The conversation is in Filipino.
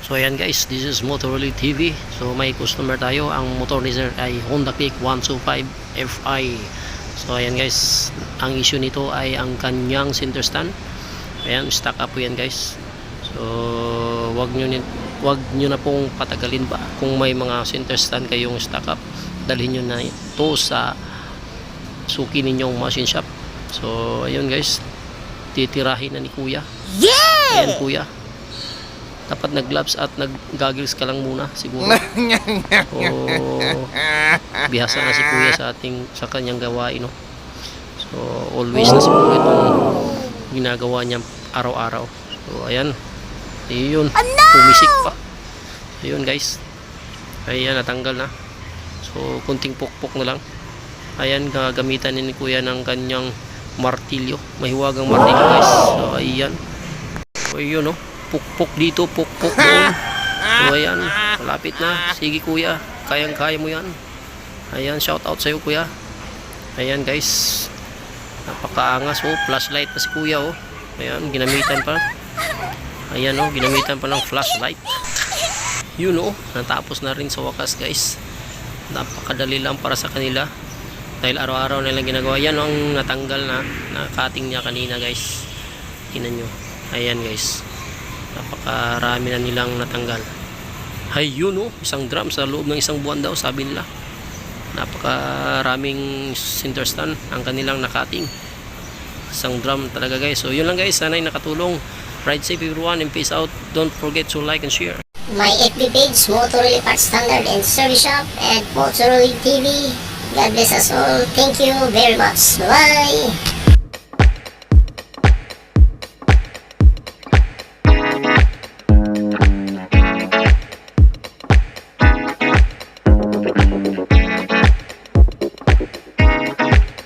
So ayan guys, this is Motorolid TV. So may customer tayo, ang motor ni sir ay Honda Click 125 Fi. So ayan guys, ang issue nito ay ang kanyang center stand. Ayan, stock up po yan guys. So wag nyo na pong patagalin pa. Kung may mga center stand kayong stock up, dalhin nyo na ito sa suki ninyong machine shop. So ayun guys, titirahin na ni kuya. Yeah! Ayan kuya, dapat nag-gloves at nag-goggles ka lang muna siguro. Bihasa na si kuya sa kanyang gawain, no? So always na siguro itong ginagawa niya araw-araw. So ayan, ayun, pumisik pa. Ayun guys, ayan, natanggal na. So kunting pukpok na lang. Ayan, gagamitan ni kuya ng kanyang martilyo, mahiwagang martilyo guys. So ayan, so ayun, no, pukpok dito, pukpok doon. So ayan, malapit na. Sige kuya, kayang-kaya mo yan. Ayan, shout out sa'yo kuya. Ayan guys, napakaangas. Oh, flashlight pa si kuya, oh. Ayan, ginamitan pa. Ayan, oh, ginamitan pa ng flashlight. Yun, oh, natapos na rin sa wakas guys. Napakadali lang para sa kanila dahil araw-araw nilang ginagawa. Yan ang natanggal na cutting niya kanina guys. Tingnan nyo. Ayan guys, napakarami na nilang natanggal. Hay, yun, oh, isang drum sa loob ng isang buwan daw, sabi nila. Napakaraming center stand ang kanilang nakating. Isang drum talaga guys. So yun lang guys, sana'y nakatulong. Ride safe everyone and peace out. Don't forget to like and share My FB page, Motorolid Parts Standard and Service Shop, and Motorolid TV. God bless us all. Thank you very much. Bye.